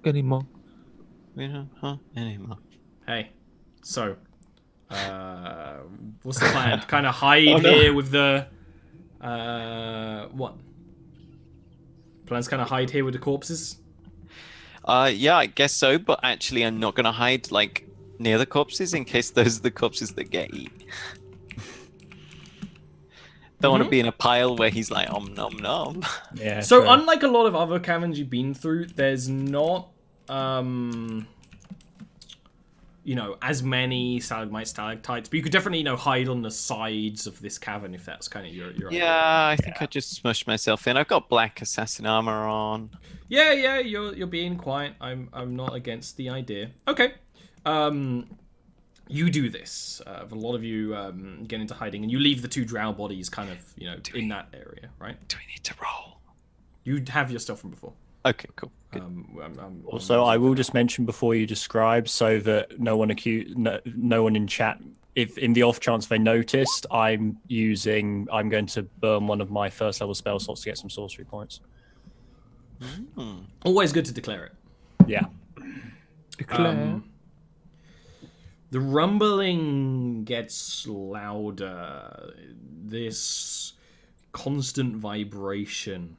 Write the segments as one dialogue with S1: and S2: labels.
S1: anymore.
S2: We don't hunt anymore.
S3: Hey, so, what's the plan? Kind of hide here with the, what? Plans kind of hide here with the corpses?
S2: Yeah, I guess so, but actually I'm not gonna hide, like, near the corpses in case those are the corpses that get eaten. Don't want to be in a pile where he's like, nom nom.
S4: Yeah.
S3: So
S4: true.
S3: unlike a lot of other caverns you've been through, there's not, you know, as many stalagmites, stalactites, but you could definitely, you know, hide on the sides of this cavern if that's kind of your idea.
S2: Yeah, I think I just smushed myself in. I've got black assassin armor on.
S3: Yeah, you're being quiet. I'm not against the idea. Okay. You do this. A lot of you get into hiding, and you leave the two drow bodies kind of, you know, in that area, right?
S2: Do we need to roll?
S3: You have your stuff from before.
S2: Okay, cool. Good.
S4: Also, I will just mention before you describe, so that no one in chat, if in the off chance they noticed, I'm going to burn one of my first level spell slots to get some sorcery points.
S3: Always good to declare it.
S4: Yeah.
S1: Declare.
S3: The rumbling gets louder. This constant vibration.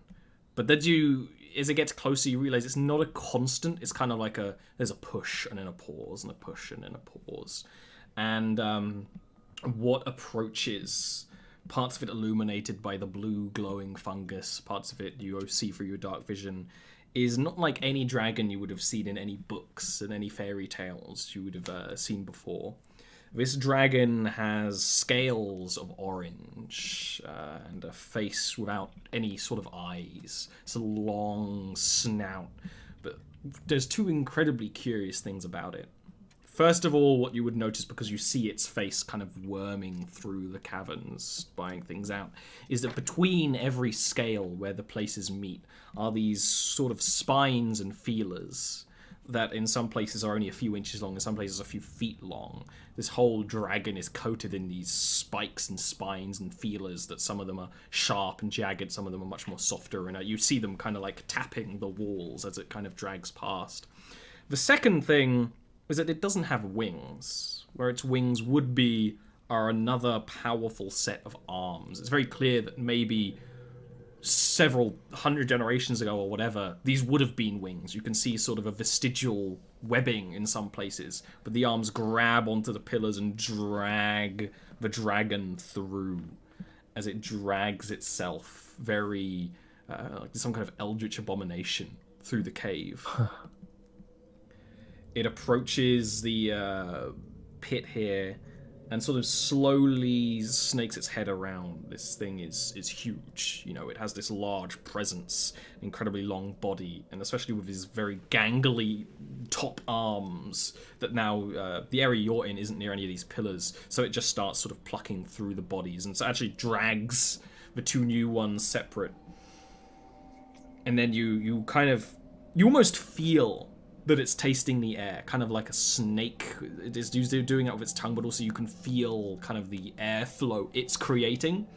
S3: But then as it gets closer, you realize it's not a constant. It's kind of like there's a push and then a pause and a push and then a pause. And what approaches, parts of it illuminated by the blue glowing fungus, parts of it you see through your dark vision, is not like any dragon you would have seen in any books and any fairy tales you would have seen before. This dragon has scales of orange and a face without any sort of eyes. It's a long snout, but there's two incredibly curious things about it. First of all, what you would notice, because you see its face kind of worming through the caverns, spying things out, is that between every scale where the places meet are these sort of spines and feelers that in some places are only a few inches long, in some places a few feet long. This whole dragon is coated in these spikes and spines and feelers that some of them are sharp and jagged, some of them are much more softer, and you see them kind of like tapping the walls as it kind of drags past. The second thing is that it doesn't have wings. Where its wings would be are another powerful set of arms. It's very clear that maybe several hundred generations ago or whatever, these would have been wings. You can see sort of a vestigial webbing in some places, but the arms grab onto the pillars and drag the dragon through as it drags itself very like some kind of eldritch abomination through the cave. It approaches the pit here and sort of slowly snakes its head around. This thing is huge. You know, it has this large presence, incredibly long body, and especially with his very gangly top arms that now the area you're in isn't near any of these pillars, so it just starts sort of plucking through the bodies and so actually drags the two new ones separate. And then you almost feel that it's tasting the air, kind of like a snake. It is doing it with its tongue, but also you can feel kind of the airflow it's creating.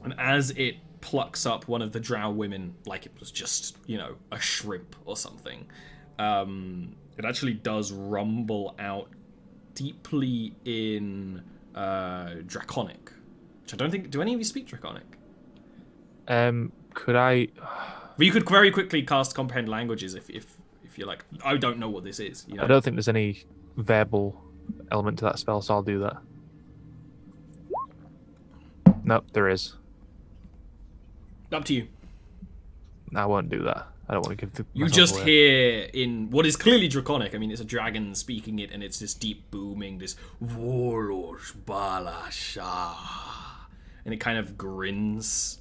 S3: And as it plucks up one of the drow women, like it was just, you know, a shrimp or something, it actually does rumble out deeply in Draconic, which I don't think... Do any of you speak Draconic?
S1: Could I...
S3: But you could very quickly cast Comprehend Languages if you're like, I don't know what this is. You know?
S1: I don't think there's any verbal element to that spell, so I'll do that. Nope, there is.
S3: Up to you.
S1: I won't do that. I don't want to give the...
S3: You just hear in what is clearly Draconic. I mean, it's a dragon speaking it, and it's this deep booming, this Volosh Balasha. And it kind of grins.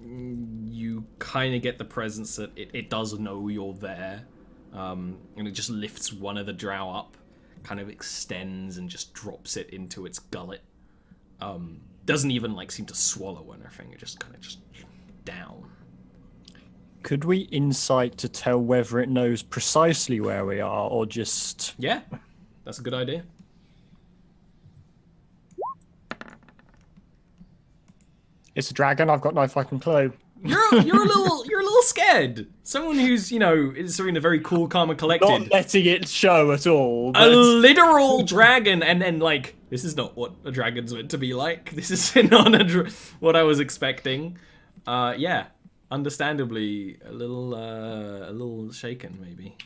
S3: You kind of get the presence that it does know you're there, and it just lifts one of the drow up, kind of extends and just drops it into its gullet. Doesn't even like seem to swallow anything. It just kind of just down.
S4: Could we insight to tell whether it knows precisely where we are, or just...
S3: Yeah, that's a good idea.
S4: It's a dragon, I've got no fucking clue.
S3: You're a little scared. Someone who's, is Serena very cool, calm, and collected.
S4: Not letting it show at all.
S3: A
S4: But...
S3: literal dragon, and then this is not what a dragon's meant to be like. This is not what I was expecting. Yeah, understandably a little shaken, maybe.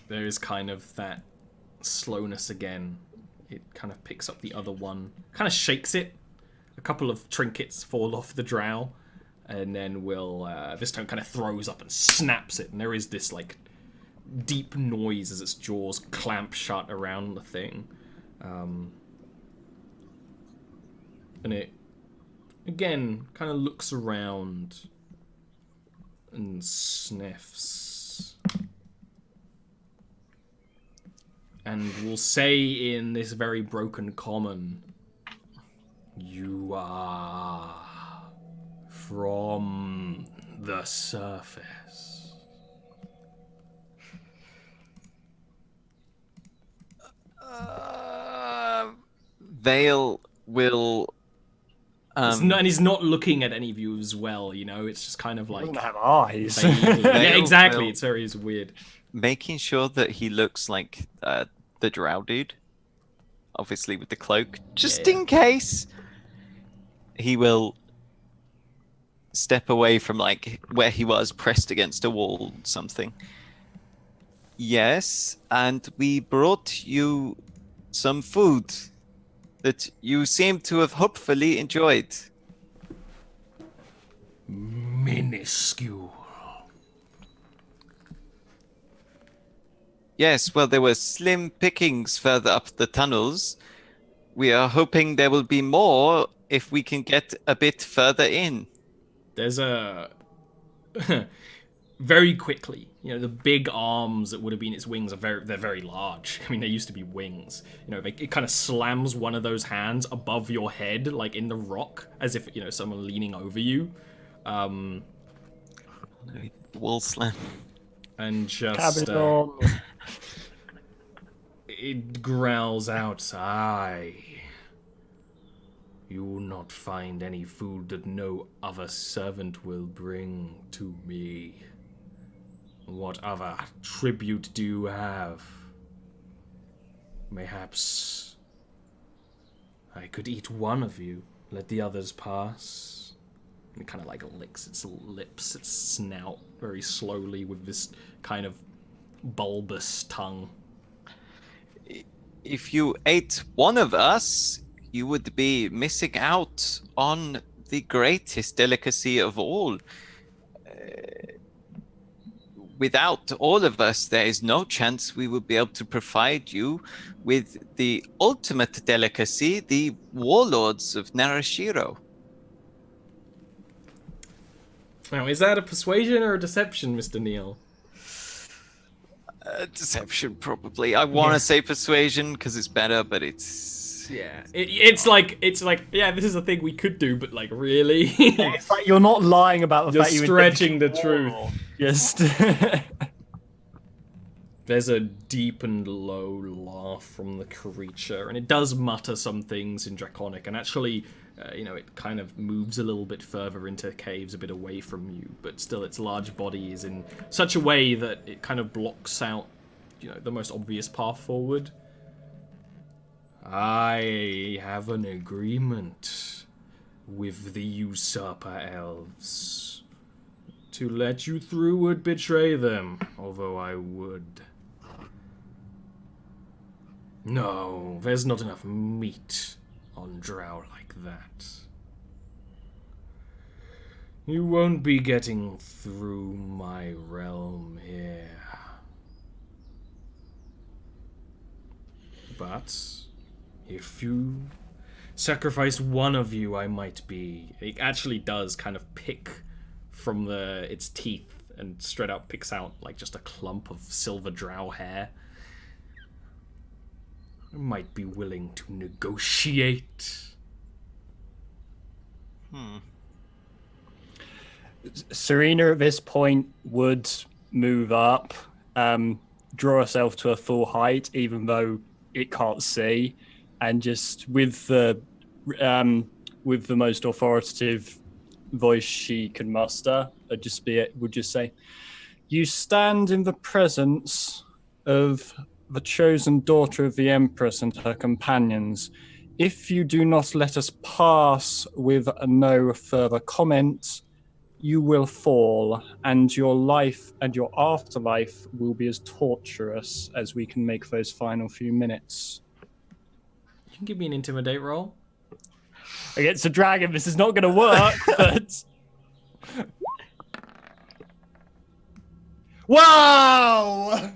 S3: There is kind of that slowness again. It kind of picks up the other one, kind of shakes it. A couple of trinkets fall off the drow, and then this time kind of throws up and snaps it, and there is this deep noise as its jaws clamp shut around the thing. And it again kind of looks around and sniffs. And will say in this very broken common, "You are from the surface."
S2: Vale will.
S3: And he's not looking at any of you as well, It's just kind of
S4: He
S3: like.
S4: doesn't have eyes.
S3: Yeah, exactly.
S2: Vale-
S3: It's weird.
S2: Making sure that he looks like the drow dude, obviously with the cloak, just
S3: Yeah.
S2: in case. He will step away from where he was, pressed against a wall, something. Yes, and we brought you some food that you seem to have hopefully enjoyed.
S3: Minuscule.
S2: Yes, well, there were slim pickings further up the tunnels. We are hoping there will be more if we can get a bit further in.
S3: There's a very quickly, the big arms that would have been its wings they're very large. I mean, they used to be wings. It kind of slams one of those hands above your head, like in the rock, as if someone leaning over you.
S2: Wall slam.
S3: And just
S4: Cabin
S3: it growls out, "Aye. You will not find any food that no other servant will bring to me. What other tribute do you have? Mayhaps I could eat one of you, let the others pass." And it kind of licks its lips, its snout very slowly with this kind of bulbous tongue.
S2: If you ate one of us, you would be missing out on the greatest delicacy of all. Without all of us, there is no chance we will be able to provide you with the ultimate delicacy, the warlords of Narashiro.
S3: Now, is that a persuasion or a deception, Mr. Neal?
S2: Deception, probably. I want to say persuasion because it's better, but it's...
S3: Yeah, it's like, yeah, this is a thing we could do, but really,
S4: It's like you're not lying about the
S3: you're
S4: fact you
S3: stretching the
S4: intended
S3: truth.
S4: to- Just
S3: There's a deep and low laugh from the creature, and it does mutter some things in Draconic, and actually, it kind of moves a little bit further into caves, a bit away from you, but still its large body is in such a way that it kind of blocks out, the most obvious path forward. "I have an agreement with the usurper elves. To let you through would betray them, although I would. No, there's not enough meat on Drow like that. You won't be getting through my realm here. But if you sacrifice one of you, I might be..." It actually does kind of pick from its teeth and straight out picks out just a clump of silver drow hair. "I might be willing to negotiate."
S4: Serena at this point would move up, draw herself to a full height, even though it can't see, and just with the most authoritative voice she can muster, would just say, "You stand in the presence of the chosen daughter of the Empress and her companions. If you do not let us pass with no further comment, you will fall, and your life and your afterlife will be as torturous as we can make those final few minutes."
S3: You can give me an intimidate roll.
S4: Against a dragon, this is not going to work, but... Wow!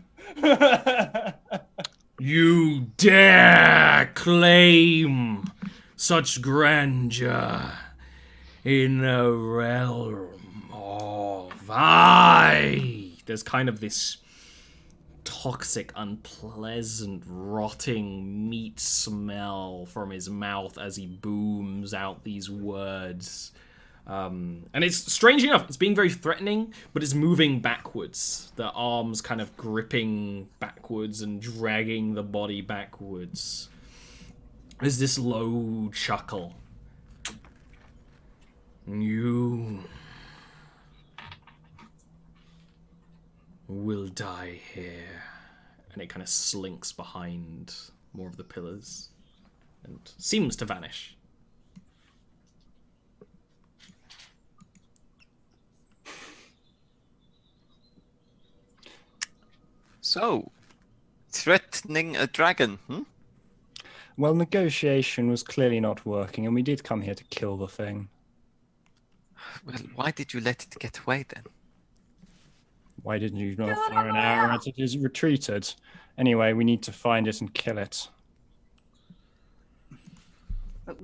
S3: You dare claim such grandeur in the realm of I. There's kind of this toxic, unpleasant, rotting meat smell from his mouth as he booms out these words. And it's, strangely enough, it's being very threatening, but it's moving backwards. The arms kind of gripping backwards and dragging the body backwards. There's this low chuckle. You will die here. And it kind of slinks behind more of the pillars and seems to vanish.
S2: So, threatening a dragon,
S4: Well, negotiation was clearly not working, and we did come here to kill the thing.
S2: Well, why did you let it get away then?
S4: Why didn't you not fire an arrow as it is retreated? Anyway, we need to find it and kill it.
S5: But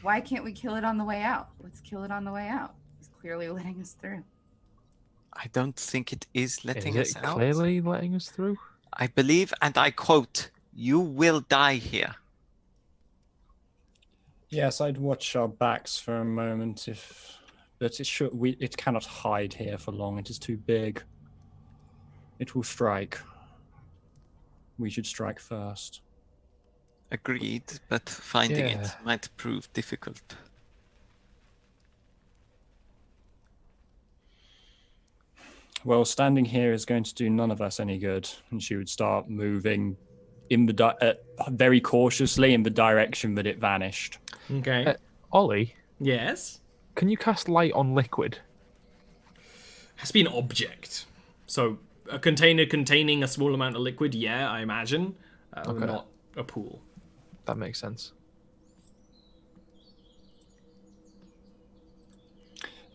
S5: why can't we kill it on the way out? Let's kill it on the way out. It's clearly letting us through.
S2: I don't think it is letting
S1: Is
S2: us
S1: it
S2: out.
S1: clearly letting us through?
S2: I believe, and I quote, "You will die here."
S4: Yes, I'd watch our backs for a moment, but it cannot hide here for long. It is too big. It will strike. We should strike first.
S2: Agreed, but finding it
S1: Yeah.
S2: might prove difficult.
S4: Well, standing here is going to do none of us any good. And she would start moving in the very cautiously in the direction that it vanished.
S3: Okay.
S1: Ollie,
S3: Yes?
S1: can you cast light on liquid?
S3: Has to be an object. So, a container containing a small amount of liquid, yeah, I imagine.
S1: Okay.
S3: Not a pool.
S1: That makes sense.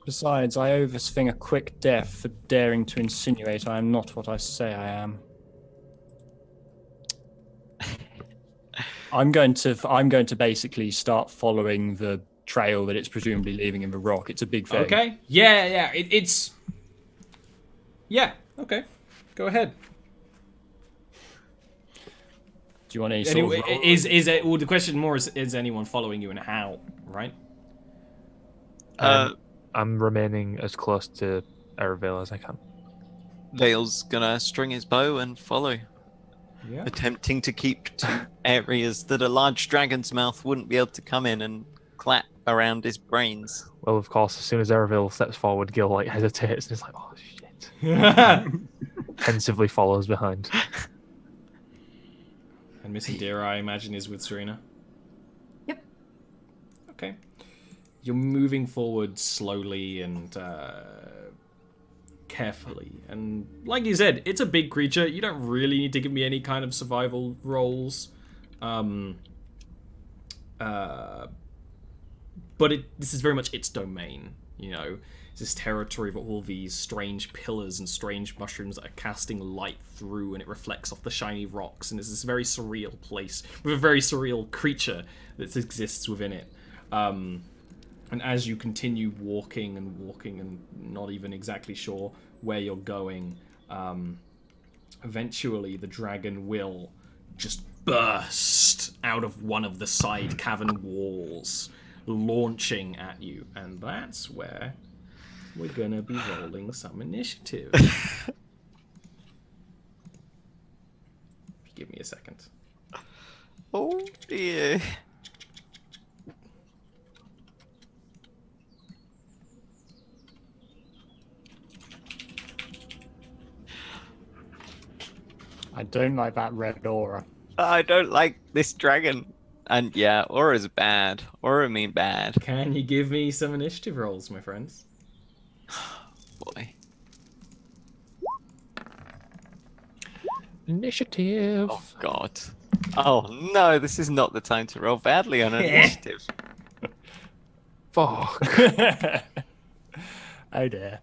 S4: Besides, I owe this thing a quick death for daring to insinuate I am not what I say I am. I'm going to basically start following the trail that it's presumably leaving in the rock. It's a big thing.
S3: Okay. Yeah. It's... Yeah, okay. Go ahead.
S4: Do you want any sort
S3: Anyway,
S4: of roll?
S3: well, the question more is anyone following you and how, right?
S1: I'm remaining as close to Eraville as I can.
S2: Vale's gonna string his bow and follow,
S3: Yeah.
S2: attempting to keep to areas that a large dragon's mouth wouldn't be able to come in and clap around his brains.
S1: Well, of course, as soon as Eraville steps forward, Gil hesitates and is like, "Oh shit!" Pensively follows behind.
S3: And Miss Indira, I imagine, is with Serena.
S5: Yep.
S3: Okay. You're moving forward slowly and carefully. And like you said, it's a big creature. You don't really need to give me any kind of survival rolls. But this is very much its domain, you know. It's this territory of all these strange pillars and strange mushrooms that are casting light through, and it reflects off the shiny rocks, and it's this very surreal place with a very surreal creature that exists within it. And as you continue walking and not even exactly sure where you're going, eventually the dragon will just burst out of one of the side cavern walls, launching at you. And that's where we're gonna be rolling some initiative. Give me a second.
S2: Oh dear.
S4: I don't like that red aura.
S2: I don't like this dragon. And yeah, aura's bad. Aura mean bad.
S3: Can you give me some initiative rolls, my friends?
S2: Boy.
S1: Initiative.
S2: Oh god. Oh no, this is not the time to roll badly on an initiative.
S1: Fuck.
S4: Oh dear.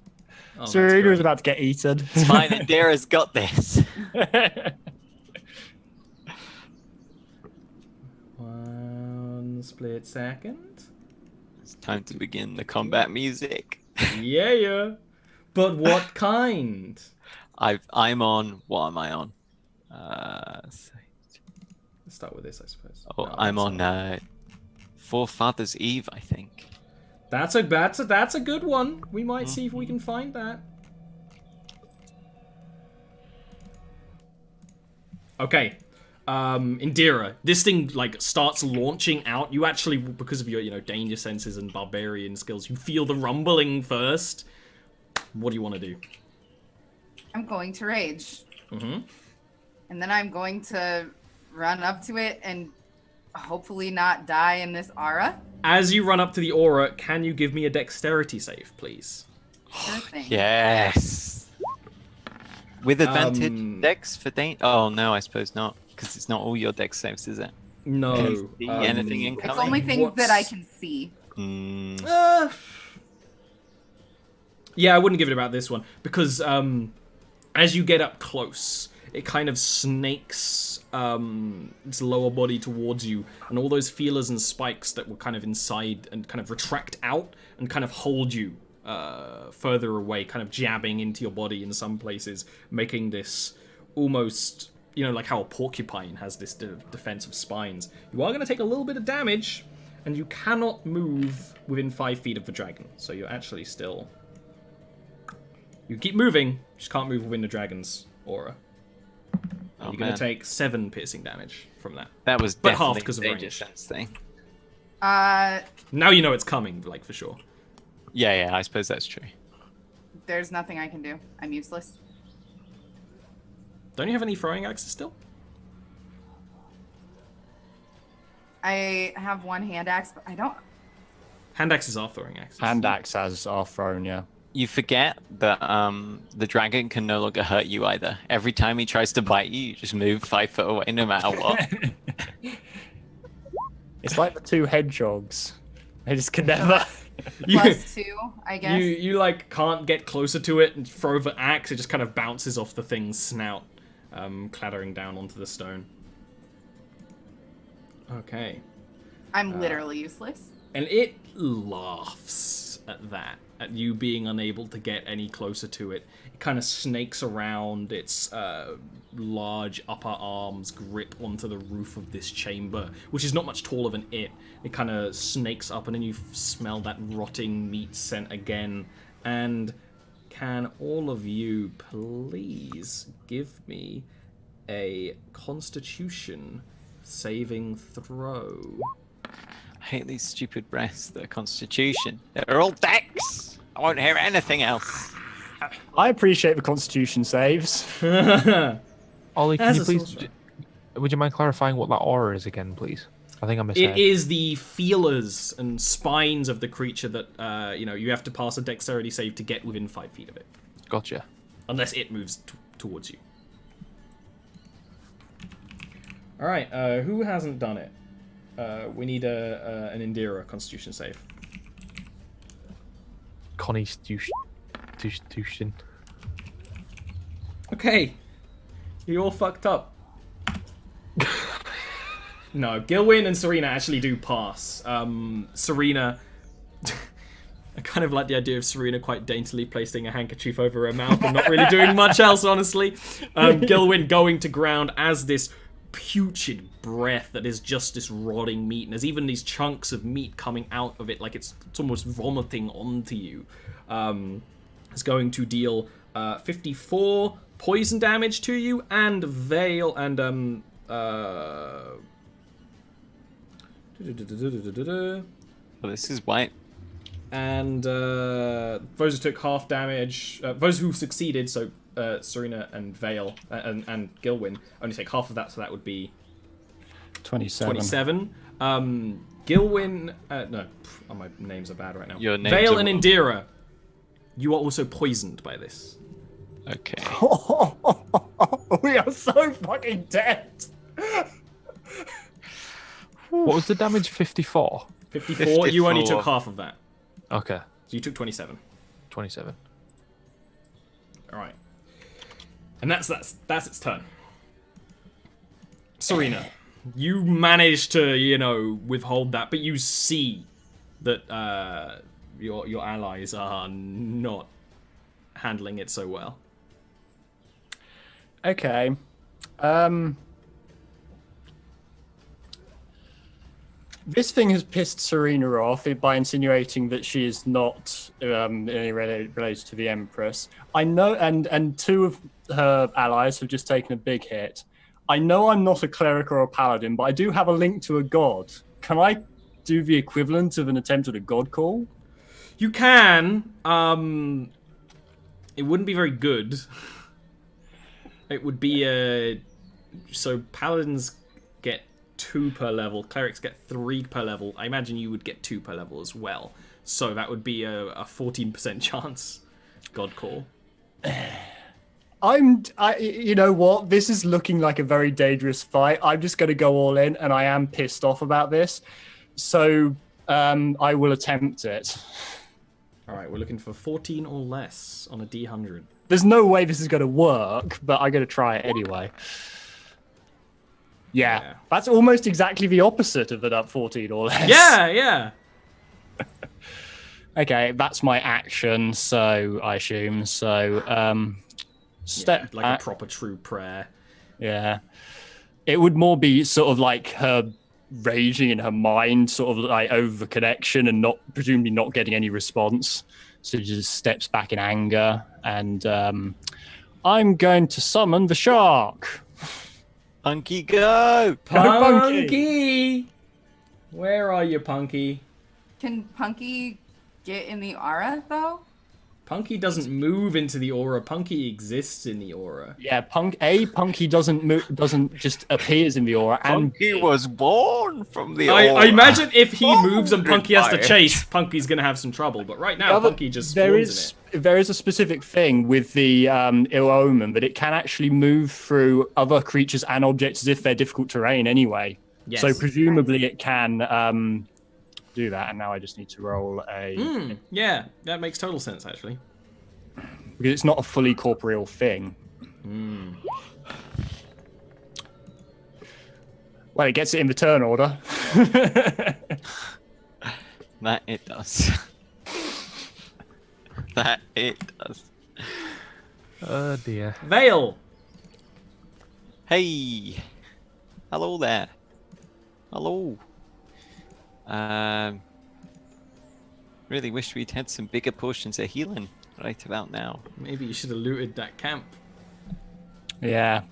S3: Oh,
S4: Serena
S3: that's
S4: is about to get eaten.
S2: It's fine, Indira's got this.
S3: great. One split second.
S2: It's time to begin the combat music.
S3: Yeah. But what kind?
S2: I'm on. What am I on?
S3: Let's start with this, I suppose.
S2: Oh,
S3: No,
S2: I'm
S3: that's
S2: on
S3: not.
S2: Forefather's Eve, I think.
S3: That's a good one. We might see if we can find that. Okay. Indira, this thing like starts launching out. You actually, because of your danger senses and barbarian skills, you feel the rumbling first. What do you want to do?
S5: I'm going to rage.
S3: Mm-hmm.
S5: And then I'm going to run up to it and hopefully not die in this aura.
S3: As you run up to the aura, can you give me a dexterity save, please?
S5: Sure thing.
S2: Yes. With advantage, dex for danger. Oh no, I suppose not, because it's not all your dex saves, is it?
S3: No.
S2: Can you see anything
S5: It's
S2: incoming?
S5: only things that I can see.
S3: Yeah, I wouldn't give it about this one because as you get up close, it kind of snakes its lower body towards you, and all those feelers and spikes that were kind of inside and kind of retract out and kind of hold you further away, kind of jabbing into your body in some places, making this almost, like how a porcupine has this defensive spines. You are going to take a little bit of damage, and you cannot move within 5 feet of the dragon, so you're actually still... You keep moving, just can't move within the dragon's aura.
S2: Oh,
S3: You're going to take 7 piercing damage from that.
S2: That was
S3: but
S2: definitely
S3: half because of
S2: danger
S3: range.
S2: sense thing.
S3: Now you know it's coming, like, for sure.
S2: Yeah, I suppose that's true.
S5: There's nothing I can do. I'm useless.
S3: Don't you have any throwing axes still?
S5: I have one hand axe, but I don't.
S3: Hand axes are throwing axes.
S4: Hand axes are thrown, yeah.
S2: You forget that the dragon can no longer hurt you either. Every time he tries to bite you, you just move 5 foot away no matter what.
S4: It's like the 2 hedgehogs. They just can never...
S5: Plus 2, I guess.
S3: You like can't get closer to it and throw the axe. It just kind of bounces off the thing's snout, clattering down onto the stone. Okay.
S5: I'm literally useless.
S3: And it laughs at that, at you being unable to get any closer to it. It kind of snakes around, its large upper arms grip onto the roof of this chamber, which is not much taller than it. It kind of snakes up, and then you smell that rotting meat scent again. And can all of you please give me a Constitution saving throw?
S2: I hate these stupid breasts that are Constitution. They're all dex! I won't hear anything else.
S4: I appreciate the Constitution saves.
S1: Ollie, can
S3: As
S1: you
S3: a
S1: please...
S3: sorcerer.
S1: Would you mind clarifying what that aura is again, please? I think I missed
S3: It is the feelers and spines of the creature that, you have to pass a dexterity save to get within 5 feet of it.
S1: Gotcha.
S3: Unless it moves towards you. Alright, who hasn't done it? We need an Indira Constitution save.
S1: Constitution.
S3: Okay. You all fucked up. No, Gilwyn and Serena actually do pass. Serena... I kind of like the idea of Serena quite daintily placing a handkerchief over her mouth and not really doing much else, honestly. Gilwyn going to ground as this putrid breath that is just this rotting meat, and there's even these chunks of meat coming out of it, like it's almost vomiting onto you. It's going to deal 54 poison damage to you, and veil and
S2: Well, this is white.
S3: And those who took half damage, those who succeeded, so Serena and Vale and Gilwyn, only take half of that, so that would be 27. Gilwyn, no, my names are bad right now.
S2: Your names
S3: Vale
S2: are
S3: and
S2: what?
S3: Indira, you are also poisoned by this.
S2: Okay.
S4: We are so fucking dead.
S1: What was the damage? 54.
S3: 54. You only
S2: 54.
S3: took half of that,
S1: Okay,
S3: so you took 27.
S1: 27.
S3: All right, and that's its turn. Serena, you manage to withhold that, but you see that your allies are not handling it so well.
S4: Okay. This thing has pissed Serena off by insinuating that she is not in any related to the Empress. I know, and two of her allies have just taken a big hit. I know I'm not a cleric or a paladin, but I do have a link to a god. Can I do the equivalent of an attempt at a god call?
S3: You can. It wouldn't be very good. It would be so paladins get 2 per level, clerics get 3 per level. I imagine you would get 2 per level as well. So that would be a 14% chance. God call.
S4: You know what? This is looking like a very dangerous fight. I'm just going to go all in, and I am pissed off about this. So I will attempt it.
S3: All right, we're looking for 14 or less on a D100.
S4: There's no way this is going to work, but I'm going to try it anyway. Yeah, that's almost exactly the opposite of that 14 or less.
S3: Yeah.
S4: Okay, that's my action, so I assume. So, step
S3: like
S4: back.
S3: a proper true prayer.
S4: Yeah. It would more be sort of like her raging in her mind, sort of like over the connection and presumably not getting any response. So she just steps back in anger, and I'm going to summon the shark.
S2: Punky, go!
S3: Punky! Where are you, Punky?
S5: Can Punky get in the aura though?
S3: Punky doesn't move into the aura. Punky exists in the aura.
S4: Yeah, Punky doesn't just appears in the aura.
S2: Punky was born from the
S3: I
S2: aura.
S3: imagine if he moves and Punky has to
S2: Fire.
S3: chase, Punky's gonna have some trouble. But right now, Punky just spawns in it.
S4: There is a specific thing with the ill omen that it can actually move through other creatures and objects as if they're difficult terrain anyway.
S3: Yes.
S4: So presumably it can do that. And now I just need to roll a
S3: Yeah, that makes total sense actually.
S4: because it's not a fully corporeal thing. Well, it gets it in the turn order.
S2: That it does. That it does.
S1: Oh dear.
S3: Vale.
S2: Hey. Hello there. Hello. Really wish we'd had some bigger potions of healing right about now.
S3: Maybe you should have looted that camp.
S4: Yeah.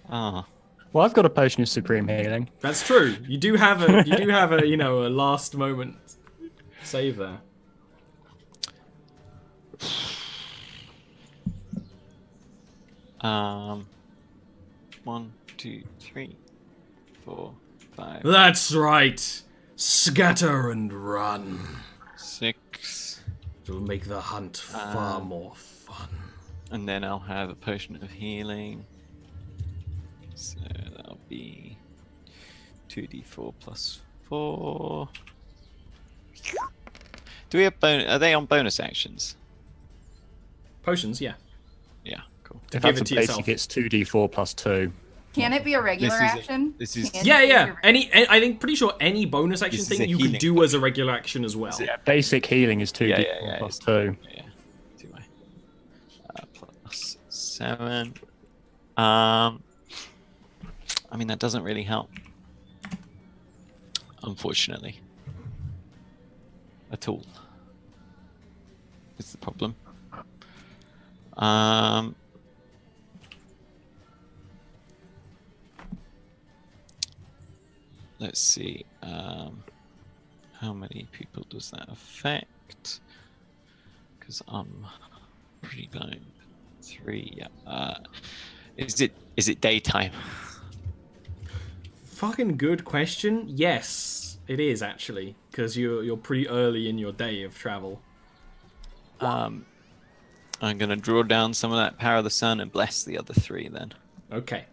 S2: Ah.
S4: Well, I've got a potion of supreme healing.
S3: That's true. You do have a a last moment save there.
S2: One, 2, 3, 4, 5,
S3: That's right. Scatter and run.
S2: 6,
S3: It'll make the hunt far more fun.
S2: and then I'll have a potion of healing. So that'll be 2d4 plus 4. Do we have are they on bonus actions?
S3: Potions, yeah.
S2: Yeah, cool.
S3: To
S4: If
S3: give
S4: that's
S3: it to
S4: a basic,
S3: yourself.
S4: it's 2d4 plus 2.
S5: Can it be a regular action?
S2: This is
S5: Can it
S3: Yeah,
S5: be a
S3: yeah.
S5: regular-
S3: I think pretty sure any bonus action
S2: This is
S3: thing
S2: a
S3: you could
S2: healing
S3: do as a regular action as well.
S4: Yeah, basic healing is 2d4
S2: yeah,
S4: plus
S2: it's-
S4: 2.
S2: Yeah. Do I? Plus 7. I mean, that doesn't really help. Unfortunately. At all. It's the problem. let's see. How many people does that affect? Because I'm pretty blind. 3. Yeah. Is it daytime?
S3: Fucking good question. Yes, it is actually, because you're pretty early in your day of travel.
S2: I'm gonna draw down some of that power of the sun and bless the other 3 then.
S3: Okay.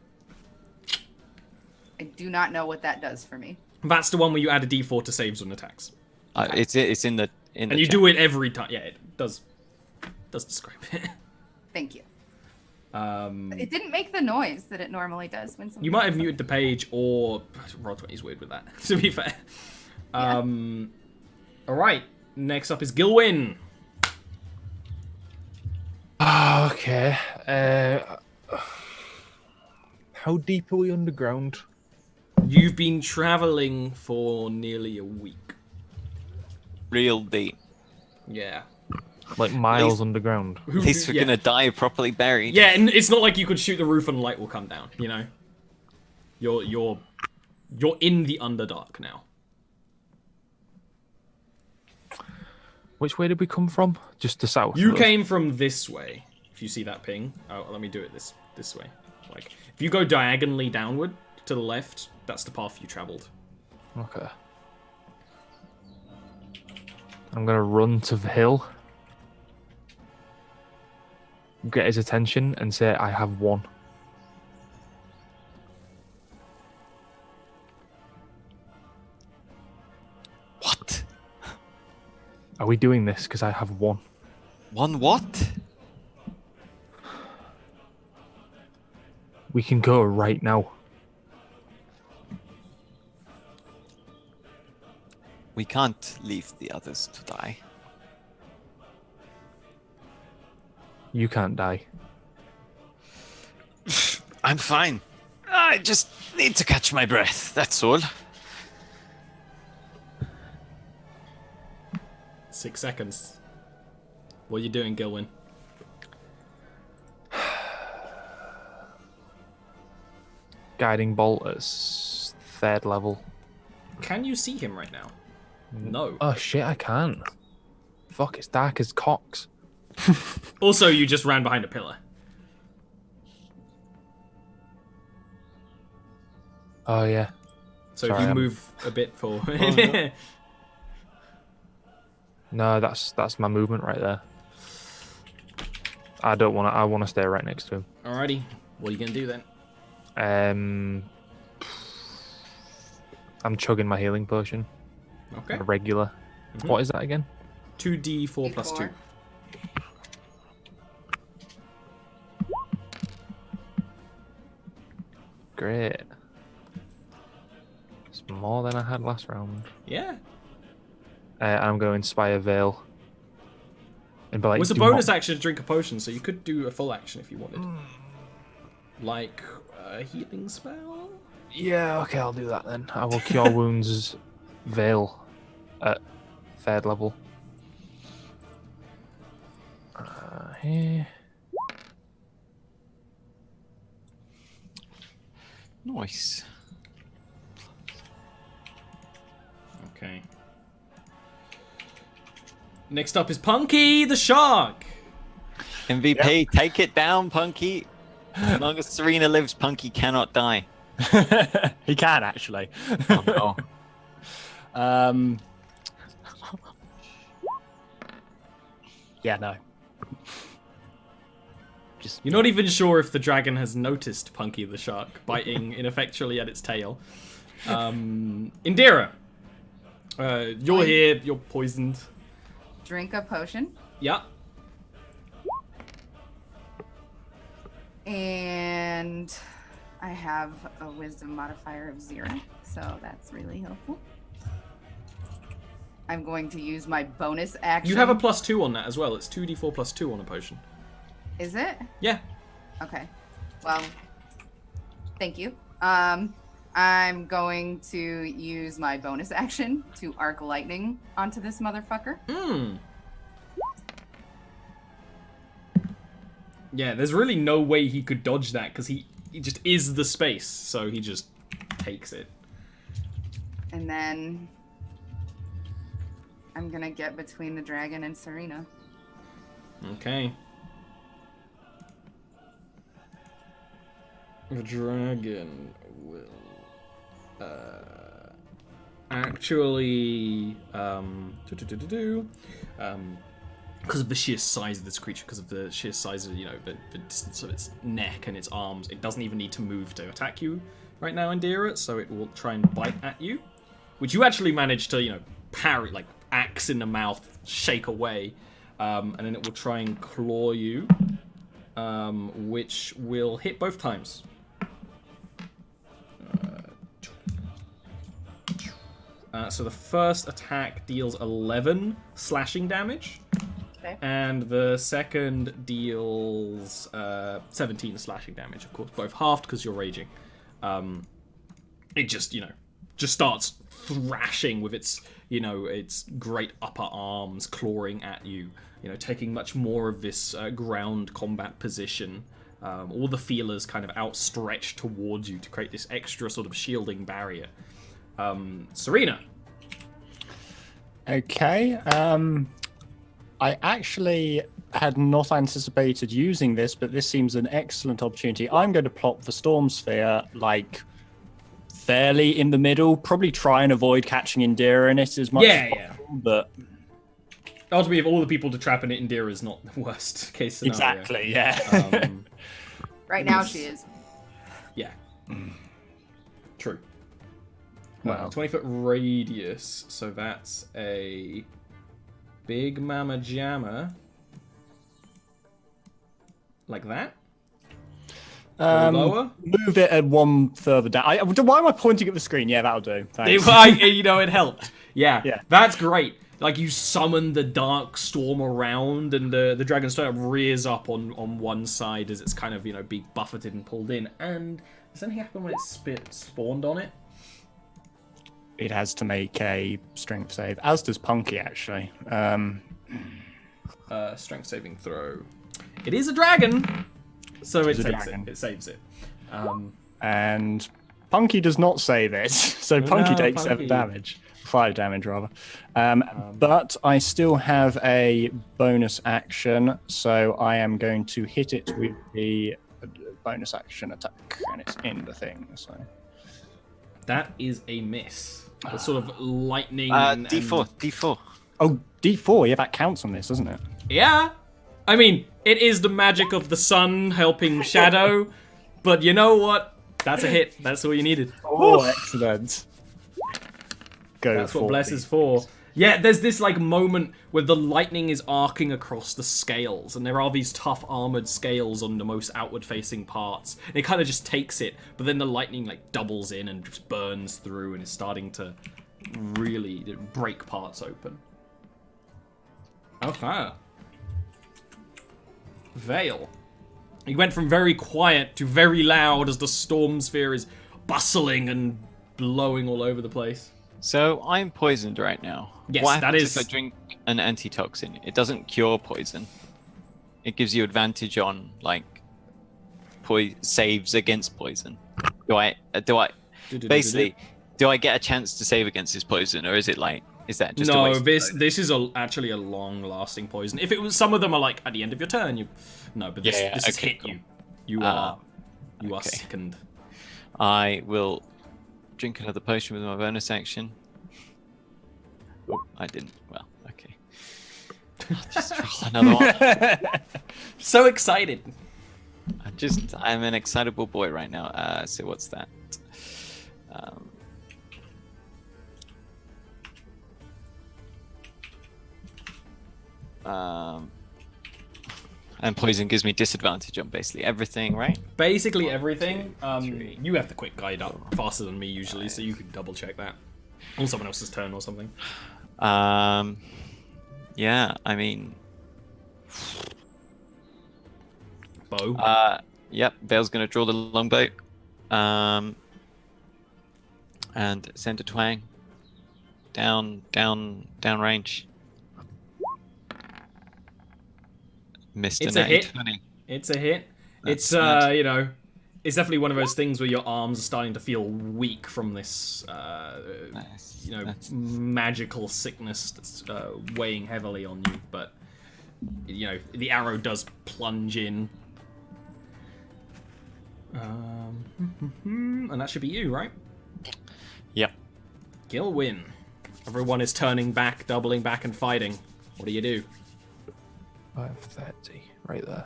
S5: I do not know what that does for me.
S3: That's the one where you add a d4 to saves and attacks.
S2: It's in the
S3: And you do it every time. Yeah, it does describe it.
S5: Thank you. It didn't make the noise that it normally does when someone.
S3: You might have muted the page, or Roll20's weird with that. To be fair.
S5: Yeah.
S3: All right. Next up is Gilwyn.
S1: Okay. How deep are we underground?
S3: You've been traveling for nearly a week.
S2: real deep.
S3: Yeah.
S1: Like miles underground.
S2: At least we're gonna die properly buried.
S3: Yeah, and it's not like you could shoot the roof and light will come down. You know. You're in the Underdark now.
S1: Which way did we come from? Just to south?
S3: You came from this way. If you see that ping, oh, let me do it this way. Like, if you go diagonally downward to the left, that's the path you traveled.
S1: Okay. I'm gonna run to the hill, get his attention, and say I have one.
S2: What?
S1: Are we doing this? Because I have one.
S2: One what?
S1: We can go right now.
S2: We can't leave the others to die.
S1: You can't die.
S2: I'm fine. I just need to catch my breath, that's all.
S3: 6 seconds. What are you doing, Gilwyn?
S1: Guiding bolt at 3rd level.
S3: Can you see him right now? No.
S1: Oh shit, I can't. Fuck, it's dark as cocks.
S3: Also, you just ran behind a pillar.
S1: Oh yeah.
S3: So
S1: Sorry,
S3: if you
S1: I'm-
S3: move a bit forward.
S2: no.
S1: No, that's my movement right there. I don't want to. I want to stay right next to him.
S3: Alrighty. What are you going to do then?
S1: I'm chugging my healing potion.
S3: Okay.
S1: A regular.
S3: Mhm.
S1: What is that again?
S3: 2d4 plus 2.
S1: Great. It's more than I had last round.
S3: Yeah.
S1: I'm going to inspire Veil. And be like,
S3: It was a
S1: "Do
S3: bonus
S1: not-"
S3: action to drink a potion, so you could do a full action if you wanted. Like a healing spell?
S1: Yeah, okay, I'll do that then. I will cure wounds Veil at 3rd level. Here.
S2: Nice.
S3: Okay. Next up is Punky the Shark.
S2: MVP, take it down, Punky. As long as Serena lives, Punky cannot die.
S4: He can actually.
S2: Oh no.
S4: Yeah, no.
S3: You're not even sure if the dragon has noticed Punky the Shark biting ineffectually at its tail. Indira, you're here. You're poisoned.
S5: Drink a potion.
S3: Yeah.
S5: And I have a wisdom modifier of 0, so that's really helpful. I'm going to use my bonus action.
S3: You have a +2 on that as well. It's 2d4 plus 2 on a potion.
S5: Is it?
S3: Yeah.
S5: Okay. Well, thank you. I'm going to use my bonus action to arc lightning onto this motherfucker.
S3: Yeah, there's really no way he could dodge that because he just is the space, so he just takes it.
S5: And then I'm gonna get between the dragon and Serena.
S3: Okay. The dragon will actually because of the sheer size of this creature, because of the sheer size of, the distance of its neck and its arms, it doesn't even need to move to attack you right now, Indira, so it will try and bite at you, which you actually manage to, parry, like axe in the mouth, shake away, and then it will try and claw you, which will hit both times. So the first attack deals 11 slashing damage.
S5: Okay.
S3: And the second deals 17 slashing damage, of course, both halved because you're raging. It just starts thrashing with its, its great upper arms, clawing at you, taking much more of this ground combat position. All the feelers kind of outstretched towards you to create this extra sort of shielding barrier. Serena.
S4: Okay. I actually had not anticipated using this, but this seems an excellent opportunity. I'm going to plop the Storm Sphere, fairly in the middle. Probably try and avoid catching Indira in it as much as possible, but...
S3: Ultimately, if all the people to trap in it, Indira is not the worst case scenario.
S4: Exactly, yeah.
S5: Right now she is.
S3: Yeah. True.
S4: Wow.
S3: 20-foot radius, so that's a big mama jammer. Like that? Lower?
S4: Move it at one further down. Why am I pointing at the screen? Yeah, that'll do. Thanks.
S3: It helped. Yeah,
S4: Yeah.
S3: That's great. Like, you summon the dark storm around, and the dragon sort of rears up on one side as it's kind of, being buffeted and pulled in. And does anything happen when it spawned on it?
S4: It has to make a strength save, as does Punky, actually.
S3: Strength saving throw. It is a dragon, so it takes it. It saves it.
S4: And Punky does not save it, so Punky takes 7 damage. 5 damage, rather. But I still have a bonus action, so I am going to hit it with the bonus action attack, and it's in the thing, so...
S3: That is a miss. The sort of lightning.
S2: D4.
S4: Oh, D4. Yeah, that counts on this, doesn't it?
S3: Yeah. I mean, it is the magic of the sun helping Shadow, but you know what? That's a hit. That's all you needed.
S4: Oh, excellent.
S3: That's what Bless is for. Yeah, there's this moment where the lightning is arcing across the scales, and there are these tough armored scales on the most outward-facing parts. And it kind of just takes it, but then the lightning doubles in and just burns through, and is starting to really break parts open. Okay. Vale. He went from very quiet to very loud as the storm sphere is bustling and blowing all over the place.
S2: So I'm poisoned right now.
S3: Yes,
S2: what
S3: that
S2: happens
S3: is.
S2: if I drink an antitoxin? It doesn't cure poison. It gives you advantage on saves against poison. Do I basically do I get a chance to save against this poison, or is it is that just
S3: no?
S2: A waste
S3: This is actually a long-lasting poison. If it was, some of them are at the end of your turn. But this has hit
S2: cool.
S3: you. You are sickened.
S2: I will drink another potion with my bonus action. Oh, I didn't. Well, okay. I'll just roll another one.
S3: So excited.
S2: I'm an excitable boy right now. So what's that? And poison gives me disadvantage on basically everything, right?
S3: Basically everything. You have the quick guide up faster than me usually, so you can double check that. On someone else's turn or something.
S2: Yeah, I mean...
S3: Bow?
S2: Yep, Vale's gonna draw the longbow. And send a twang. Down range. Missed
S3: It's
S2: an
S3: a hit.
S2: 20.
S3: It's a hit.
S2: That's
S3: It's, it's definitely one of those things where your arms are starting to feel weak from this,
S2: Nice.
S3: you know,
S2: That's-
S3: magical sickness that's weighing heavily on you. But you know, the arrow does plunge in. And that should be you, right?
S2: Yep.
S3: Gilwyn. Everyone is turning back, doubling back, and fighting. What do you do?
S1: I have 30 right there.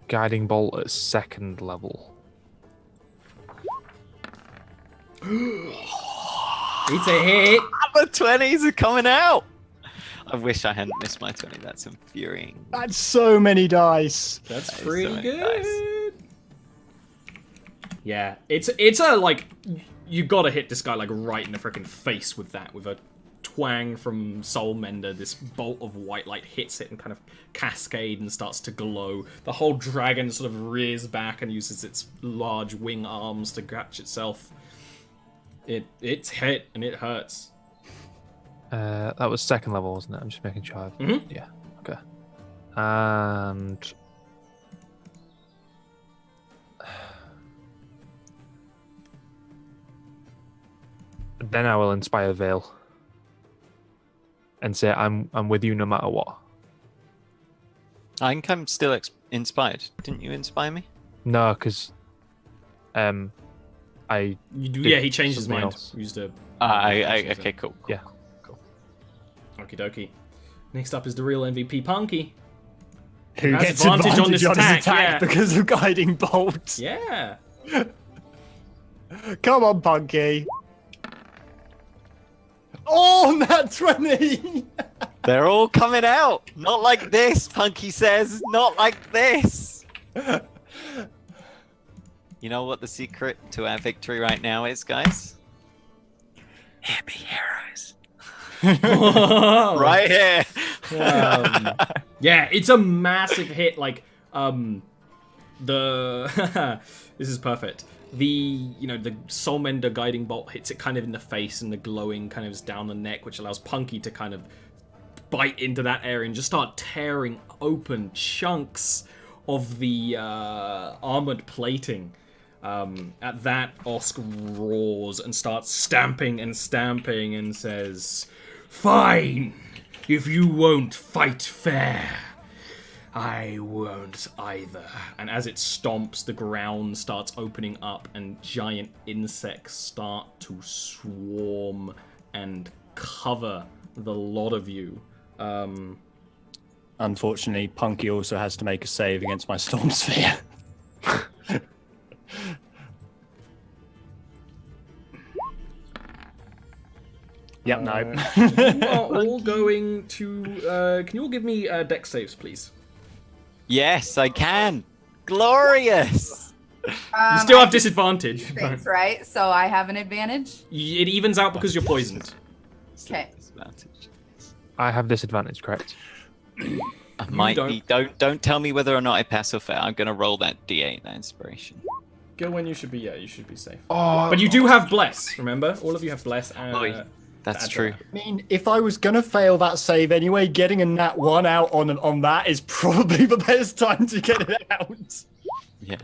S1: Guiding bolt at 2nd level.
S3: It's a hit.
S2: The 20s are coming out. I wish I hadn't missed my 20. That's infuriating.
S4: That's so many dice.
S3: That's
S2: That is
S3: pretty
S2: so many
S3: good. Yeah, it's a like you gotta hit this guy like right in the freaking face with that, with a twang from Soulmender. This bolt of white light hits it and kind of cascade and starts to glow. The whole dragon sort of rears back and uses its large wing arms to catch itself. It's hit and it hurts.
S1: That was 2nd level, wasn't it? I'm just making sure.
S3: Mhm.
S1: Yeah. Okay. And then I will inspire Vale and say, "I'm with you no matter what."
S2: I think I'm still inspired. Didn't you inspire me?
S1: No, because I
S3: Yeah, he changed his
S1: something
S3: mind.
S1: else.
S3: Used a
S2: Okay, cool.
S1: yeah.
S3: okie dokie. Next up is the real MVP, Punky.
S4: Who
S3: Has
S4: gets
S3: advantage on this
S4: his
S3: attack,
S4: attack
S3: yeah.
S4: because of guiding bolt?
S3: Yeah.
S4: Come on, Punky. Oh, nat 20!
S2: They're all coming out. Not like this, Punky says. Not like this. You know what the secret to our victory right now is, guys? Hear me, heroes. Right here.
S3: Yeah, it's a massive hit. Like, the this is perfect. The the Soulmender guiding bolt hits it kind of in the face, and the glowing kind of is down the neck, which allows Punky to kind of bite into that area and just start tearing open chunks of the armored plating. At that, Osk roars and starts stamping and says, "Fine, if you won't fight fair, I won't either." And as it stomps, the ground starts opening up and giant insects start to swarm and cover the lot of you.
S4: Unfortunately, Punky also has to make a save against my Storm Sphere. Yep, no.
S3: You are all going to... can you all give me dex saves, please?
S2: Yes, I can. Glorious.
S3: You still
S5: I
S3: have
S5: did
S3: disadvantage.
S5: things, right? So I have an advantage.
S3: It evens out because you're poisoned.
S5: Okay.
S2: Disadvantage.
S1: I have disadvantage, correct?
S2: I might
S3: don't.
S2: be. Don't tell me whether or not I pass or fail. I'm gonna roll that D8, that inspiration.
S3: Gilwyn, you should be safe.
S1: Oh,
S3: But you do have Bless, remember? All of you have Bless.
S2: That's
S3: That's
S2: true.
S4: I mean, if I was gonna fail that save anyway, getting a nat 1 out on that is probably the best time to get it out.
S2: Yeah.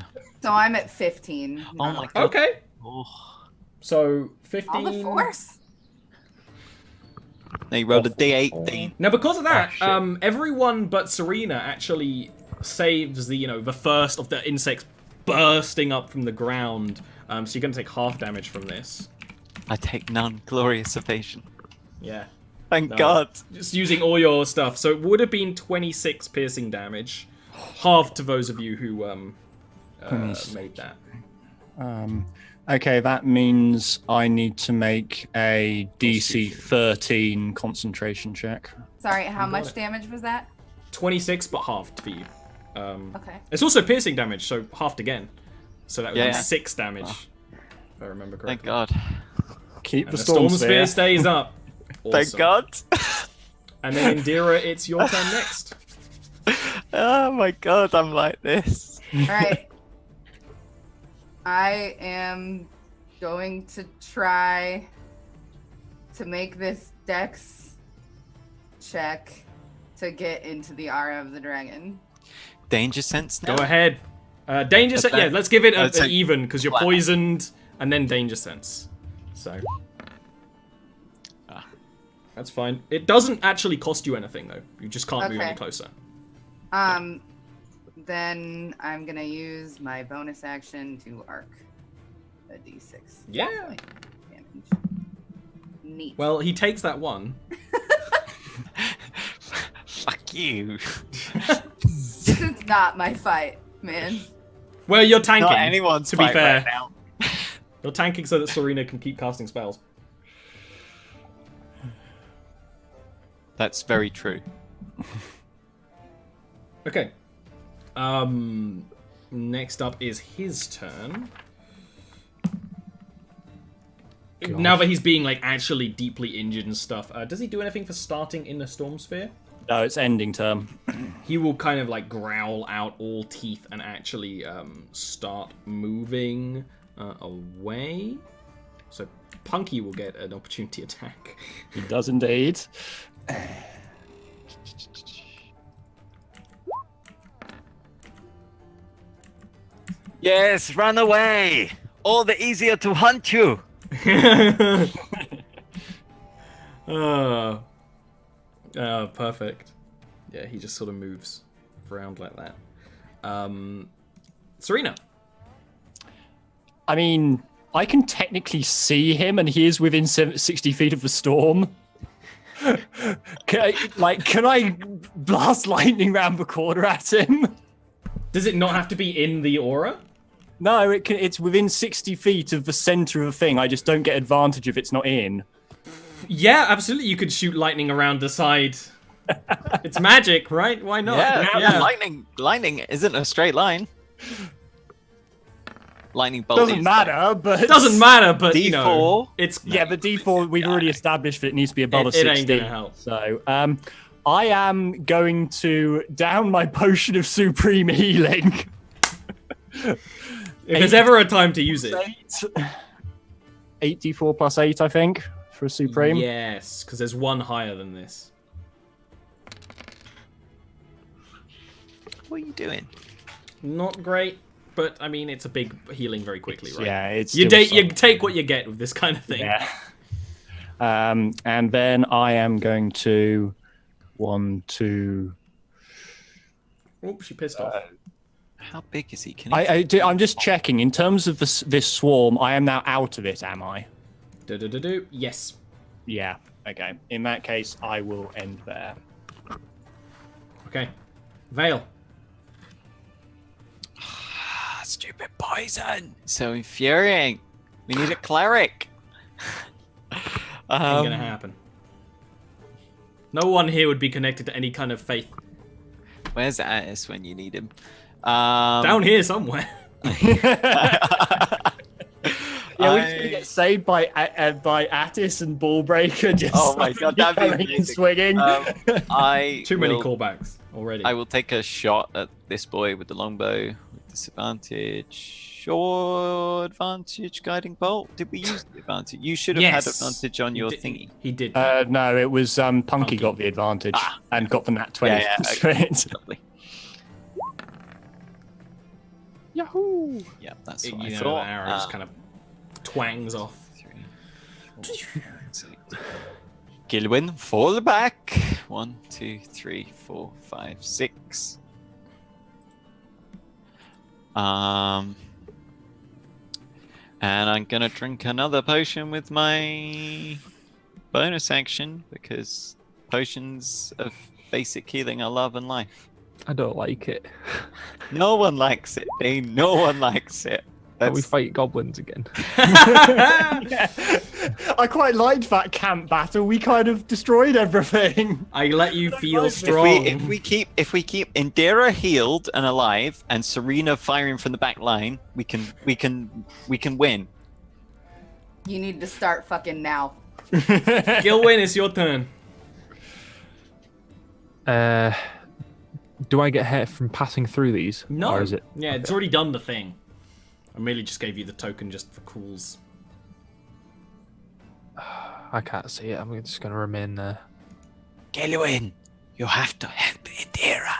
S5: So I'm at 15.
S2: Oh my god.
S3: Okay.
S2: Oh.
S3: So,
S5: All the
S3: 15...
S5: force.
S2: Now you rolled a D8 thing.
S3: Now, because of that,
S1: shit.
S3: everyone but Serena actually saves the first of the insects bursting up from the ground. So you're going to take half damage from this.
S2: I take none. Glorious evasion.
S3: Yeah.
S2: Thank
S3: No.
S2: God.
S3: Just using all your stuff. So it would have been 26 piercing damage. Half to those of you who made that.
S4: Okay, that means I need to make a DC 13 concentration check.
S5: Sorry, how much damage was that?
S3: 26, but halved for you.
S5: Okay.
S3: It's also piercing damage, so halved again. So that would be
S2: Yeah.
S3: 6 damage, if I remember correctly.
S2: Thank God.
S4: Keep
S3: And
S4: the
S3: the
S4: storm
S3: Storm Sphere stays up.
S2: Thank
S3: Awesome.
S2: God.
S3: And then Indira, it's your turn next.
S2: Oh my God, I'm like this.
S5: All right. I am going to try to make this dex check to get into the aura of the dragon.
S2: danger sense now?
S3: Go ahead. Danger sense. Yeah, let's give it
S2: I'd
S3: an
S2: say
S3: even because you're
S2: flat.
S3: poisoned, and then danger sense. So that's fine. It doesn't actually cost you anything though. You just can't move any
S5: Okay.
S3: closer.
S5: Then I'm gonna use my bonus action to arc a d6.
S3: Yeah.
S5: Damage. Neat.
S3: Well, he takes that one.
S2: Fuck you.
S5: This is not my fight, man.
S3: Well, you're tanking.
S2: Not anyone's
S3: to be
S2: fight
S3: fair.
S2: right now.
S3: You're tanking so that Serena can keep casting spells.
S2: That's very true.
S3: Okay. Next up is his turn.
S1: God.
S3: Now that he's being like actually deeply injured and stuff, does he do anything for starting in the storm sphere?
S4: No, it's ending term.
S3: He will kind of like growl out all teeth and actually start moving away. So Punky will get an opportunity attack.
S4: He does indeed.
S2: Yes, run away! All the easier to hunt you!
S3: Perfect. Yeah, he just sort of moves around like that. Serena.
S4: I mean, I can technically see him, and he is within 60 feet of the storm. Can I blast lightning round the corner at him?
S3: Does it not have to be in the aura?
S4: No, it's within 60 feet of the center of the thing. I just don't get advantage if it's not in.
S3: Yeah, absolutely. You could shoot lightning around the side. It's magic, right? Why not?
S2: Yeah. Lightning isn't a straight line. Lightning bolt
S4: Doesn't
S2: is
S4: matter, but
S3: It doesn't matter, but you
S2: D4.
S3: know, it's
S4: Yeah, but D4 we've already established that it needs to be above a
S3: It
S4: 60.
S3: ain't gonna help.
S4: So, I am going to down my potion of supreme healing.
S3: If there's ever a time to use it.
S4: 8 D4 plus 8, I think, for a supreme.
S3: Yes, because there's one higher than this.
S2: What are you doing?
S3: Not great, but I mean, it's a big healing very quickly, right?
S4: Yeah, it's
S3: You,
S4: still
S3: you
S4: solid.
S3: take what you get with this kind of thing.
S4: Yeah. And then I am going to 1, 2.
S3: Oh, she pissed off.
S2: How big is he? Can he
S4: I'm just checking. In terms of this swarm, I am now out of it, am I?
S3: Do-do-do-do. Yes.
S4: Yeah. Okay. In that case, I will end there.
S3: Okay. Vale.
S2: Stupid poison! So infuriating. We need a cleric.
S3: Ain't gonna happen. No one here would be connected to any kind of faith.
S2: Where's Attis when you need him?
S3: Down here somewhere.
S4: Yeah, we're just gonna get saved by Attis and Ballbreaker. Just
S2: Oh my God, that'd be
S4: coming and
S2: amazing.
S4: swinging.
S3: Too many callbacks already.
S2: I will take a shot at this boy with the longbow with disadvantage or advantage guiding bolt. Did we use the advantage? You should have had
S3: Yes.
S2: advantage on your
S3: He did-
S2: thingy.
S3: He did.
S4: No, it was Punky
S3: Punky.
S4: got the advantage and got the nat 20.
S2: Yeah,
S4: straight.
S2: Lovely.
S4: Yahoo!
S2: Yeah, that's
S3: You
S2: what I
S3: know,
S2: thought.
S3: the arrow just kind of twangs off.
S2: 3, 4, 6. Gilwyn, fall back. 1, 2, 3, 4, 5, 6. And I'm gonna drink another potion with my bonus action because potions of basic healing are love and life.
S1: I don't like it.
S2: No one likes it, Dean. No one likes it.
S1: Can we fight goblins again?
S4: Yeah. I quite liked that camp battle. We kind of destroyed everything.
S3: I let you feel
S2: If
S3: strong.
S2: we keep Indira healed and alive and Serena firing from the back line, we can win.
S5: You need to start fucking now.
S3: Gilwyn, it's your turn.
S1: Do I get hit from passing through these?
S3: No.
S1: Or is it?
S3: Yeah, it's already done the thing. I merely just gave you the token just for cools.
S1: I can't see it. I'm just going to remain there.
S2: Gilwyn, you have to help Indira.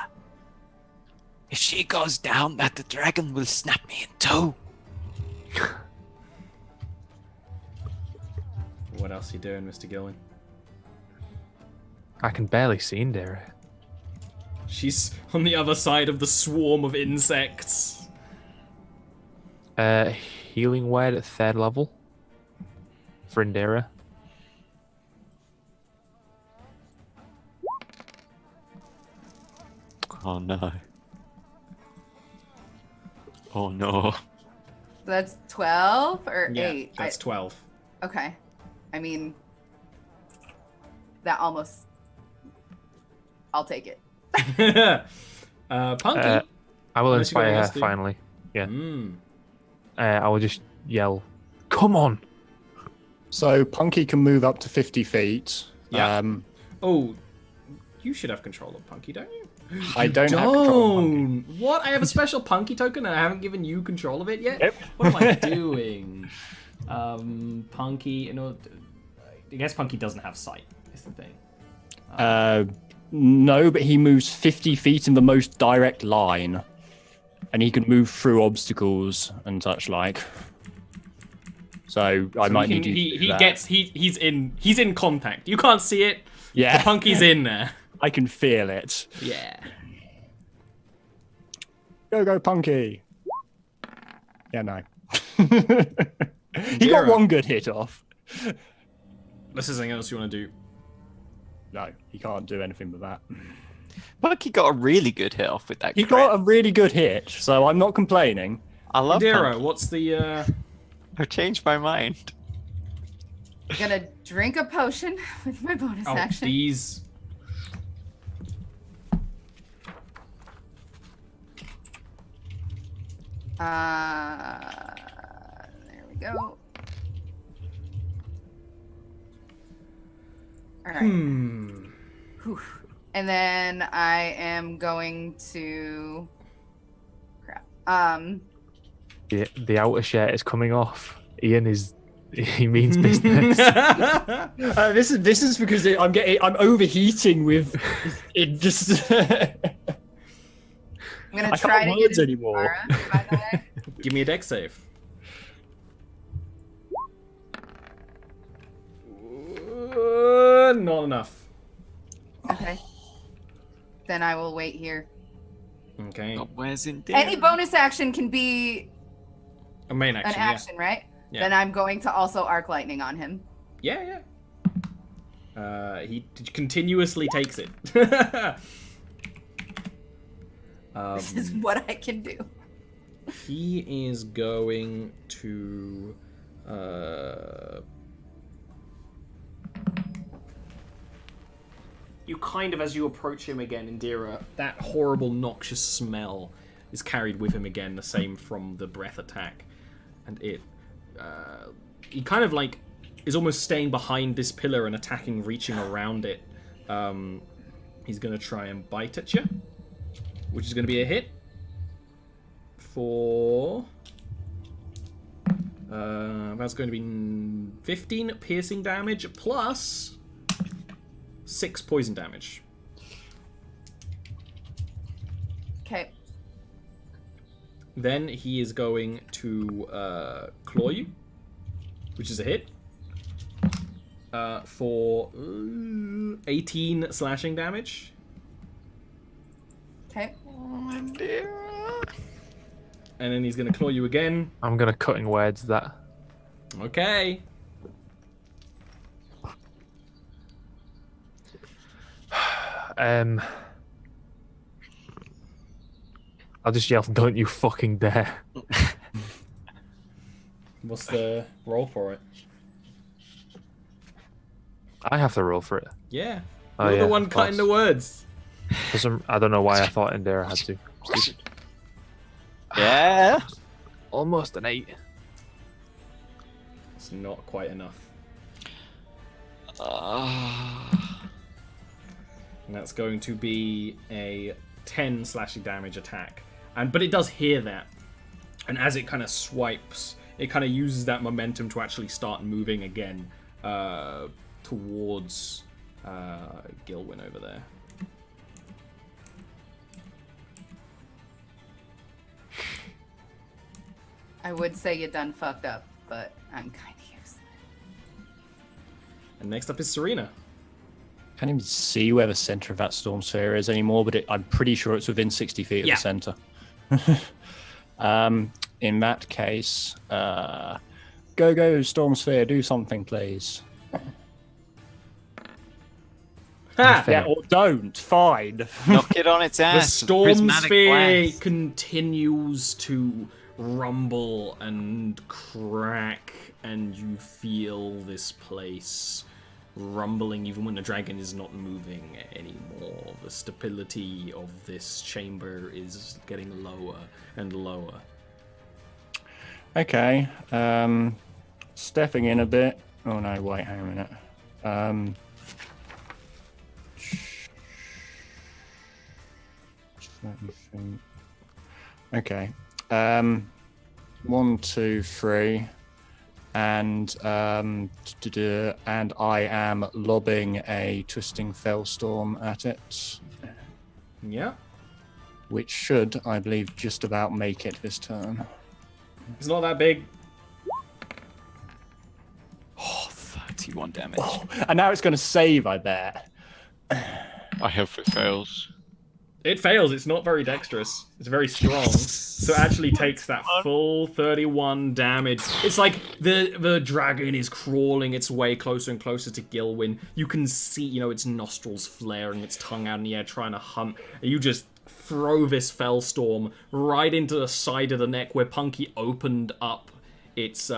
S2: If she goes down, that dragon will snap me in two.
S3: What else are you doing, Mr. Gilwin?
S1: I can barely see Indira.
S3: She's on the other side of the swarm of insects.
S1: Healing word at 3rd level for Indira.
S2: Oh no. Oh no.
S5: So that's 12 or
S3: Yeah,
S5: 8?
S3: that's 12.
S5: Okay. I mean, that almost. I'll take it.
S3: Punky.
S1: I will
S3: Unless you got
S1: inspire
S3: anything
S1: her
S3: else to do.
S1: finally. Yeah.
S3: Mm.
S1: I will just yell, "Come on!"
S4: So Punky can move up to 50 feet.
S3: Yeah. Oh, you should have control of Punky, don't you?
S4: I don't have control of Punky.
S3: Don't. What? I have a special Punky token and I haven't given you control of it yet?
S4: Yep.
S3: What am I doing? Punky, you know, I guess Punky doesn't have sight, is the thing.
S4: No, but he moves 50 feet in the most direct line. And he can move through obstacles and such like. So I might need you to do that.
S3: He's in contact. You can't see it.
S4: Yeah.
S3: The Punky's in there.
S4: I can feel it.
S3: Yeah.
S4: Go, Punky. Yeah, no. He got one good hit off.
S3: Unless there's anything else you want to do.
S4: No, he can't do anything but that.
S2: Bucky got a really good hit off with that.
S4: He
S2: crit.
S4: got a really good hit, so I'm not complaining.
S2: I love
S3: Dero,
S2: Punky.
S3: what's the
S2: I've changed my mind.
S5: I'm gonna drink a potion with my bonus action.
S3: these
S5: There we go. All right. Whew. And then I am going to. Crap.
S1: The outer shirt is coming off. Ian is. He means business.
S4: This is because I'm overheating with it. Just
S5: I'm gonna
S4: I
S5: try
S4: can't
S5: to
S4: words
S5: get
S4: anymore.
S5: Mara, by the way.
S3: give me a dex save. Not enough.
S5: Okay. Then I will wait here.
S3: Okay.
S2: But where's in there?
S5: Any bonus action can be
S3: A main
S5: an
S3: action.
S5: action, right?
S3: Yeah.
S5: Then I'm going to also arc lightning on him.
S3: Yeah. He continuously takes it.
S5: This is what I can do.
S3: He is going to. You kind of, as you approach him again, Indira, that horrible noxious smell is carried with him again, the same from the breath attack. And he kind of like is almost staying behind this pillar and attacking, reaching around it. He's going to try and bite at you, which is going to be a hit for... that's going to be 15 piercing damage plus 6 poison damage.
S5: Okay.
S3: Then he is going to claw you, which is a hit, for 18 slashing damage.
S5: Okay.
S3: And then he's going to claw you again.
S1: I'm gonna cutting words that.
S3: Okay.
S1: I'll just yell, "Don't you fucking dare!"
S3: What's the roll for it?
S1: I have to roll for it.
S3: Yeah.
S1: Oh,
S3: You're
S1: yeah,
S3: the one
S1: of
S3: cutting the
S1: course.
S3: words.
S1: I don't know why I thought Indira had to. Stupid.
S2: Yeah.
S1: Almost an 8.
S3: It's not quite enough. And that's going to be a 10 slashing damage attack. But it does hear that. And as it kind of swipes, it kind of uses that momentum to actually start moving again towards Gilwin over there.
S5: I would say you done fucked up, but I'm kind of used to it.
S3: And next up is Serena.
S4: Can't even see where the center of that storm sphere is anymore, but I'm pretty sure it's within 60 feet of
S3: Yeah.
S4: the center. In that case, go, storm sphere, do something, please.
S3: Ha!
S4: Yeah, or don't. Fine.
S2: Knock it on its
S3: The
S2: ass.
S3: storm
S2: Prismatic
S3: sphere
S2: blast.
S3: continues to rumble and crack, and you feel this place rumbling even when the dragon is not moving anymore. The stability of this chamber is getting lower and lower.
S4: Okay. Stepping in a bit. Oh no, wait, hang a minute. 30 feet. Okay. 1, 2, 3. And and I am lobbing a twisting fellstorm at it,
S3: Yeah.
S4: which should, I believe, just about make it this turn.
S3: It's not that big.
S2: Oh, 31 damage.
S4: Oh, and now it's going to save, I bet.
S6: I hope it fails.
S3: It fails. It's not very dexterous. It's very strong. So it actually takes that full 31 damage. It's like the dragon is crawling its way closer and closer to Gilwyn. You can see, its nostrils flaring, its tongue out in the air trying to hunt. And you just throw this fellstorm right into the side of the neck where Punky opened up its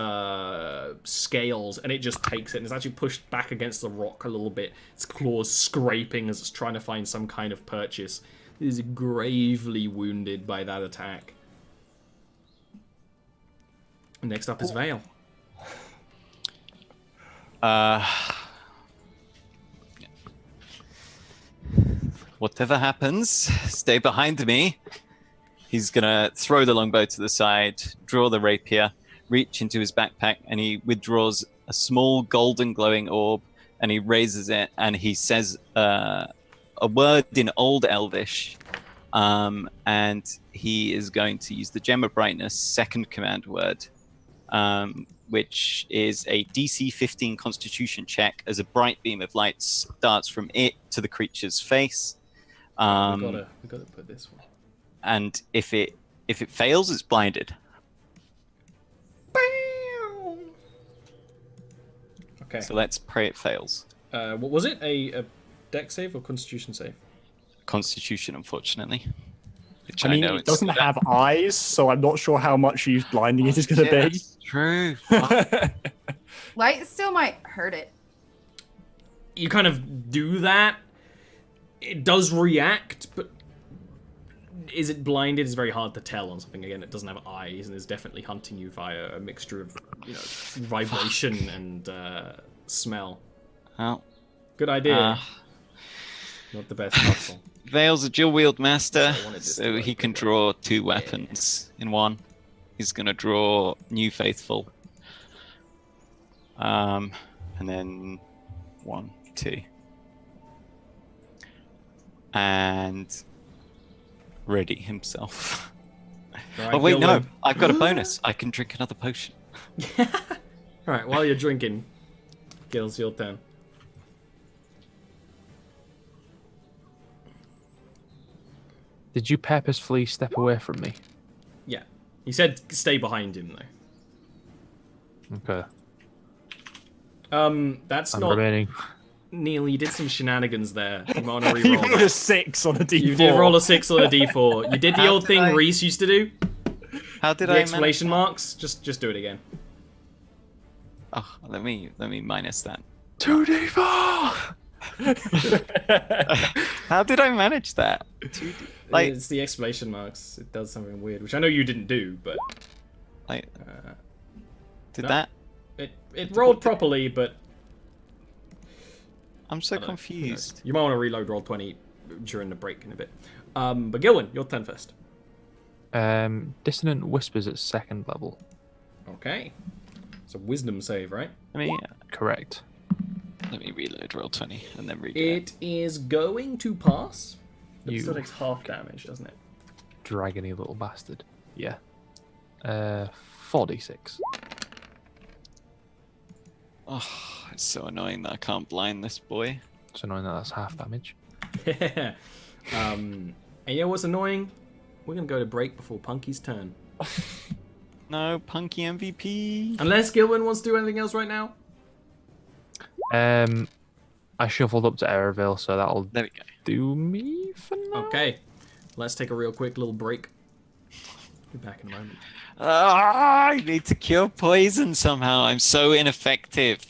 S3: scales, and it just takes it, and it's actually pushed back against the rock a little bit. Its claws scraping as it's trying to find some kind of purchase. It is gravely wounded by that attack. Next up is Vale.
S2: Whatever happens, stay behind me. He's gonna throw the longbow to the side, draw the rapier, reach into his backpack, and he withdraws a small golden glowing orb, and he raises it, and he says a word in Old Elvish, and he is going to use the Gem of Brightness second command word, which is a DC 15 Constitution check as a bright beam of light darts from it to the creature's face.
S3: We gotta put this one.
S2: And if it fails, it's blinded.
S3: Okay.
S2: So let's pray it fails.
S3: What was it? A dex save or Constitution save?
S2: Constitution, unfortunately. Which
S4: I mean,
S2: know
S4: it doesn't have eyes, so I'm not sure how much use blinding it is going to be.
S2: That's true.
S5: Light still might hurt it.
S3: You kind of do that. It does react, but is it blinded? It's very hard to tell on something. Again, it doesn't have eyes, and is definitely hunting you via a mixture of vibration and smell.
S2: Well,
S3: Good idea. Not the best muscle.
S2: Vale's a dual wield master,
S3: So I wanted this to
S2: so
S3: work,
S2: he can
S3: but-
S2: draw two weapons in one. He's going to draw New Faithful. And then 1, 2. And ready himself.
S3: Right,
S2: Oh, wait, no.
S3: Gilwyn.
S2: I've got a bonus. I can drink another potion.
S3: Alright, while you're drinking, Gil's your turn.
S1: Did you purposefully step away from me?
S3: Yeah. He said stay behind him, though.
S1: Okay.
S3: That's
S1: I'm
S3: not...
S1: remaining.
S3: Neil, you did some shenanigans there. You might want to
S4: You
S3: re-roll
S4: rolled
S3: that.
S4: a 6 on a d4.
S3: You did roll a 6 on a d4. You did the
S2: How
S3: old
S2: did
S3: thing
S2: I-
S3: Reese used to do.
S2: How did
S3: The
S2: I
S3: exclamation marks. Just do it again.
S2: Oh, let me minus that.
S1: 2d4!
S2: How did I manage that? Like,
S3: It's the exclamation marks. It does something weird, which I know you didn't do, but
S2: did
S3: no.
S2: that?
S3: it rolled properly, but
S2: I'm so
S3: I don't know.
S2: confused.
S3: You might want to reload roll 20 during the break in a bit. But Gilwyn, your turn first.
S1: Dissonant Whispers at second level.
S3: Okay. It's a wisdom save, right?
S2: Let
S1: Correct.
S2: me reload roll 20 and then redo it.
S3: It is going to pass. But it
S1: You-
S3: still takes half damage, doesn't it?
S1: Dragony little bastard. Yeah. 4d6.
S2: Oh, it's so annoying that I can't blind this boy.
S1: It's annoying that that's half damage.
S3: Yeah. And yeah, what's annoying? We're gonna go to break before Punky's turn.
S2: No, Punky MVP.
S3: Unless Gilman wants to do anything else right now.
S1: I shuffled up to Airville, so that'll
S2: There we go.
S1: do me for now.
S3: Okay, let's take a real quick little break. Be back in a moment.
S2: I need to cure poison somehow. I'm so ineffective.